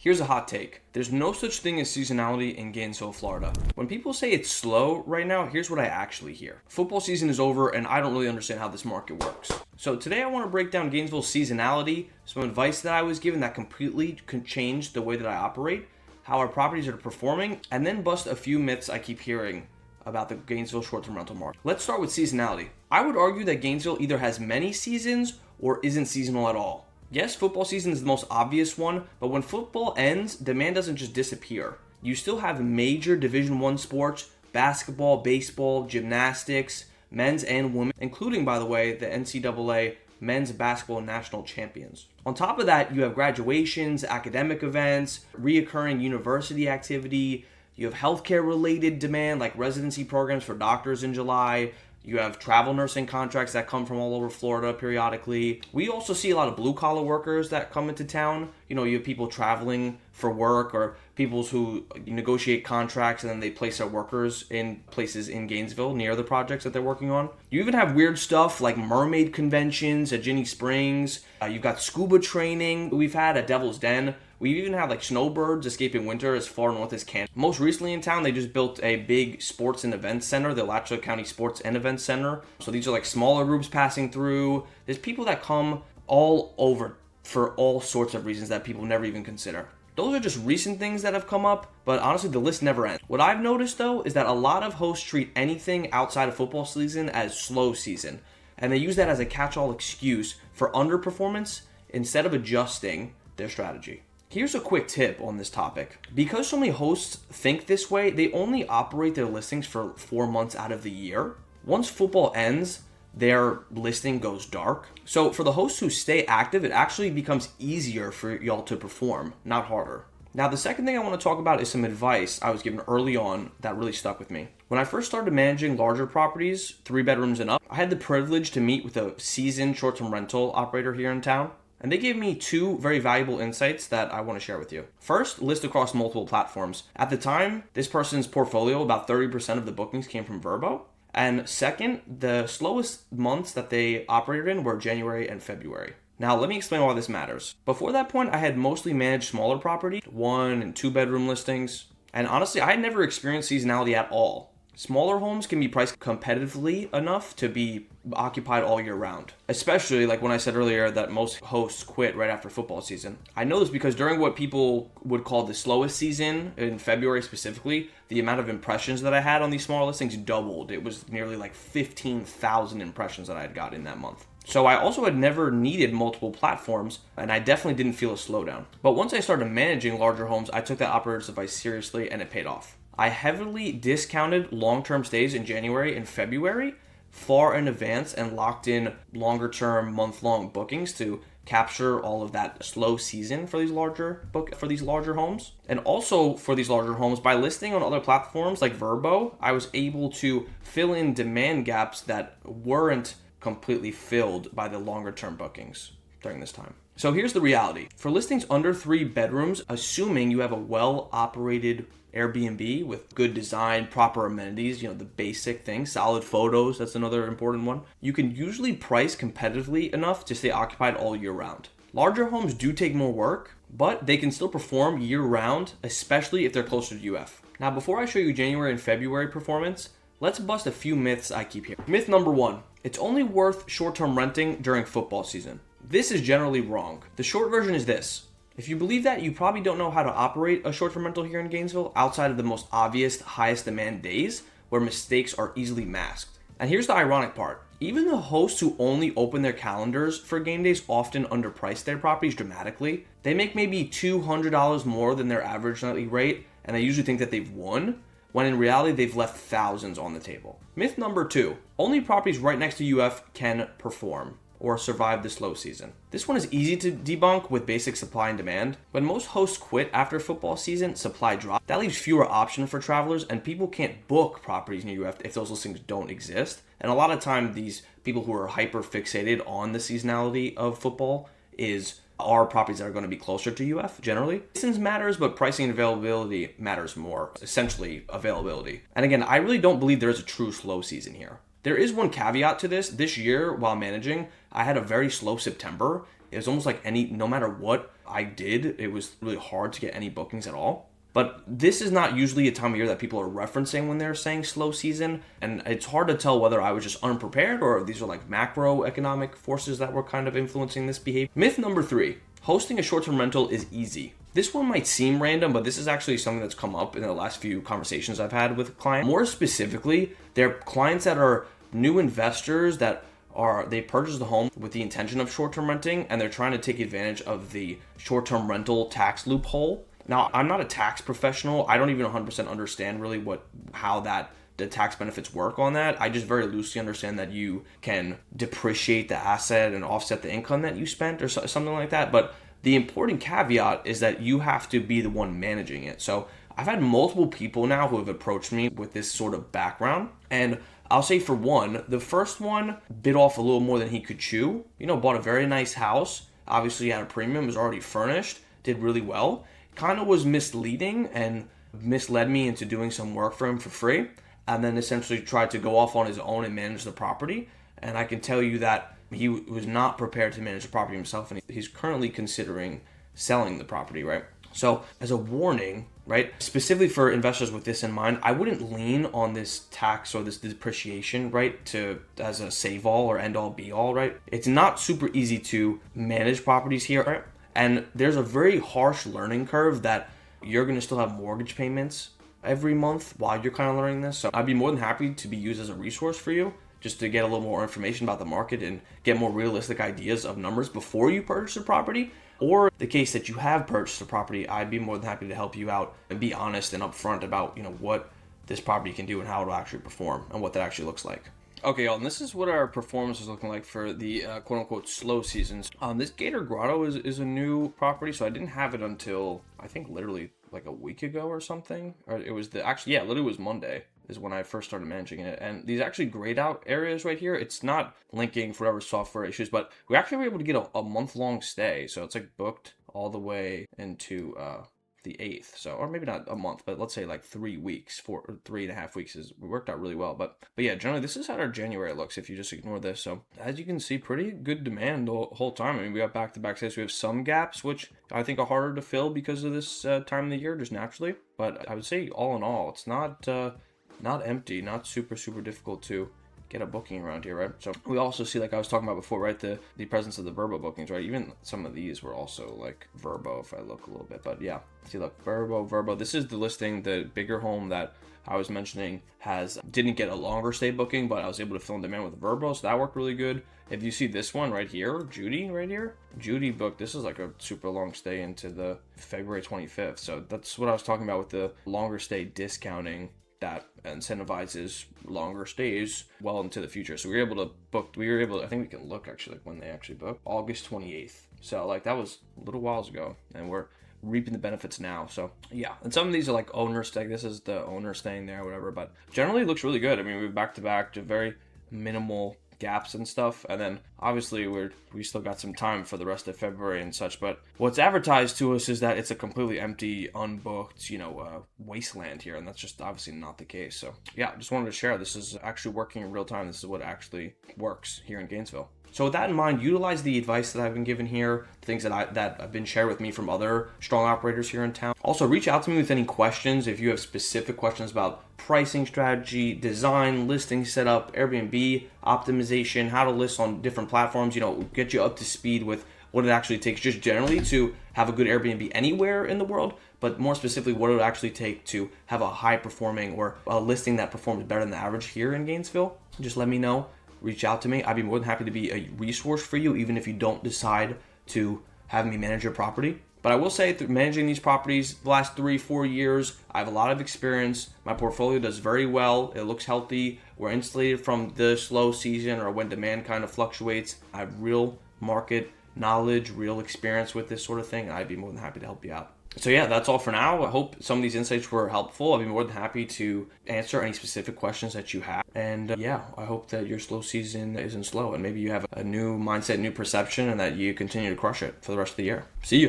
Here's a hot take. There's no such thing as seasonality in Gainesville, Florida. When people say it's slow right now, here's what I actually hear. Football season is over and I don't really understand how this market works. So today I want to break down Gainesville's seasonality, some advice that I was given that completely changed the way that I operate, how our properties are performing, and then bust a few myths I keep hearing about the Gainesville short-term rental market. Let's start with seasonality. I would argue that Gainesville either has many seasons or isn't seasonal at all. Yes, football season is the most obvious one, but when football ends, demand doesn't just disappear. You still have major Division I sports, basketball, baseball, gymnastics, men's and women, including, by the way, the NCAA men's basketball national champions. On top of that, you have graduations, academic events, reoccurring university activity. You have healthcare-related demand like residency programs for doctors in July. You have travel nursing contracts that come from all over Florida periodically. We also see a lot of blue-collar workers that come into town. You have people traveling for work or people who negotiate contracts and then they place their workers in places in Gainesville near the projects that they're working on. You even have weird stuff like mermaid conventions at Ginny Springs. You've got scuba training we've had at Devil's Den. We even have like snowbirds escaping winter as far north as Kansas. Most recently in town, they just built a big sports and events center, the Alachua County Sports and Events Center. So these are like smaller groups passing through. There's people that come all over for all sorts of reasons that people never even consider. Those are just recent things that have come up, but honestly, the list never ends. What I've noticed though is that a lot of hosts treat anything outside of football season as slow season, and they use that as a catch-all excuse for underperformance instead of adjusting their strategy. Here's a quick tip on this topic. Because so many hosts think this way, they only operate their listings for 4 months out of the year. Once football ends, their listing goes dark. So for the hosts who stay active, it actually becomes easier for y'all to perform, not harder. Now, the second thing I want to talk about is some advice I was given early on that really stuck with me. When I first started managing larger properties, 3 bedrooms and up, I had the privilege to meet with a seasoned short-term rental operator here in town. And they gave me 2 very valuable insights that I want to share with you. First, list across multiple platforms. At the time, this person's portfolio, about 30% of the bookings came from Verbo. And second, the slowest months that they operated in were January and February. Now, let me explain why this matters. Before that point, I had mostly managed smaller properties, 1 and 2 bedroom listings. And honestly, I had never experienced seasonality at all. Smaller homes can be priced competitively enough to be occupied all year round. Especially like when I said earlier that most hosts quit right after football season. I know this because during what people would call the slowest season, in February specifically, the amount of impressions that I had on these smaller listings doubled. It was nearly like 15,000 impressions that I had got in that month. So I also had never needed multiple platforms, and I definitely didn't feel a slowdown. But once I started managing larger homes, I took that operator's advice seriously and it paid off. I heavily discounted long-term stays in January and February far in advance and locked in longer-term, month-long bookings to capture all of that slow season for these larger homes. And also for these larger homes, by listing on other platforms like Verbo, I was able to fill in demand gaps that weren't completely filled by the longer-term bookings during this time. So here's the reality. For listings under 3 bedrooms, assuming you have a well-operated Airbnb with good design, proper amenities, the basic things, solid photos, that's another important one, you can usually price competitively enough to stay occupied all year round. Larger homes do take more work, but they can still perform year round, especially if they're closer to UF. Now, before I show you January and February performance, let's bust a few myths I keep hearing. Myth number 1, it's only worth short-term renting during football season. This is generally wrong. The short version is this. If you believe that, you probably don't know how to operate a short-term rental here in Gainesville outside of the most obvious, highest demand days where mistakes are easily masked. And here's the ironic part. Even the hosts who only open their calendars for game days often underprice their properties dramatically. They make maybe $200 more than their average nightly rate, and they usually think that they've won, when in reality they've left thousands on the table. Myth number 2, only properties right next to UF can perform or survive the slow season. This one is easy to debunk with basic supply and demand. When most hosts quit after football season, supply drops. That leaves fewer options for travelers, and people can't book properties near UF if those listings don't exist. And a lot of time, these people who are hyper fixated on the seasonality of football are properties that are going to be closer to UF generally. Distance matters, but pricing and availability matters more. Essentially, availability. And again, I really don't believe there is a true slow season here. There is one caveat to this. This year, while managing, I had a very slow September, It was almost like no matter what I did, it was really hard to get any bookings at all. But this is not usually a time of year that people are referencing when they're saying slow season. And it's hard to tell whether I was just unprepared or if these are like macroeconomic forces that were kind of influencing this behavior. Myth number 3, hosting a short-term rental is easy. This one might seem random, but this is actually something that's come up in the last few conversations I've had with clients. More specifically, they're clients that are new investors that they purchased the home with the intention of short-term renting, and they're trying to take advantage of the short-term rental tax loophole. Now, I'm not a tax professional. I don't even 100% understand really how the tax benefits work on that. I just very loosely understand that you can depreciate the asset and offset the income that you spent or something like that. But the important caveat is that you have to be the one managing it. So I've had multiple people now who have approached me with this sort of background. And I'll say for one, the first one bit off a little more than he could chew. Bought a very nice house. Obviously had a premium, was already furnished, did really well. Kind of was misleading and misled me into doing some work for him for free, and then essentially tried to go off on his own and manage the property. And I can tell you that he was not prepared to manage the property himself, and he's currently considering selling the property, right? So as a warning, right, specifically for investors with this in mind, I wouldn't lean on this tax or this depreciation, right, as a save all or end all be all, right? It's not super easy to manage properties here, right? And there's a very harsh learning curve that you're going to still have mortgage payments every month while you're kind of learning this. So I'd be more than happy to be used as a resource for you, just to get a little more information about the market and get more realistic ideas of numbers before you purchase a property. Or the case that you have purchased a property, I'd be more than happy to help you out and be honest and upfront about, what this property can do and how it'll actually perform and what that actually looks like. Okay, y'all, and this is what our performance is looking like for the quote-unquote slow seasons. This Gator Grotto is a new property, so I didn't have it until, I think, literally like a week ago or something. Or it was literally was Monday is when I first started managing it. And these actually grayed out areas right here. It's not linking for whatever software issues, but we actually were able to get a month-long stay. So it's like booked all the way into the 8th, so, or maybe not a month, but let's say like 3 weeks, 3.5 weeks worked out really well. But yeah, generally this is how our January looks if you just ignore this. So as you can see, pretty good demand the whole time. I mean, we got back-to-back sales. We have some gaps which I think are harder to fill because of this time of the year, just naturally. But I would say all in all, it's not empty, not super difficult to get a booking around here, right? So we also see, like I was talking about before, right, the presence of the Verbo bookings, right? Even some of these were also like Verbo if I look a little bit, but yeah, see, look, Verbo. This is the listing, the bigger home that I was mentioning didn't get a longer stay booking, but I was able to fill in demand with Verbo, so that worked really good. If you see this one right here, Judy booked, this is like a super long stay into the February 25th. So that's what I was talking about with the longer stay discounting that incentivizes longer stays well into the future. So I think we can look actually like when they actually booked, August 28th. So like that was a little whiles ago, and we're reaping the benefits now. So yeah, and some of these are like owner stay. This is the owner staying there or whatever, but generally it looks really good. I mean, we're back to back to very minimal gaps and stuff, and then obviously we still got some time for the rest of February and such, but what's advertised to us is that it's a completely empty, unbooked, wasteland here, and that's just obviously not the case. So yeah, just wanted to share this is actually working in real time. This is what actually works here in Gainesville. So with that in mind, utilize the advice that I've been given here, things that have been shared with me from other strong operators here in town. Also, reach out to me with any questions if you have specific questions about pricing strategy, design, listing setup, Airbnb optimization, how to list on different platforms, get you up to speed with what it actually takes just generally to have a good Airbnb anywhere in the world, but more specifically what it would actually take to have a high performing or a listing that performs better than the average here in Gainesville. Just let me know. Reach out to me. I'd be more than happy to be a resource for you, even if you don't decide to have me manage your property. But I will say, through managing these properties the last 3-4 years, I have a lot of experience. My portfolio does very well. It looks healthy. We're insulated from the slow season or when demand kind of fluctuates. I have real market knowledge, real experience with this sort of thing, and I'd be more than happy to help you out. So yeah, that's all for now. I hope some of these insights were helpful. I'd be more than happy to answer any specific questions that you have. And yeah, I hope that your slow season isn't slow, and maybe you have a new mindset, new perception, and that you continue to crush it for the rest of the year. See you.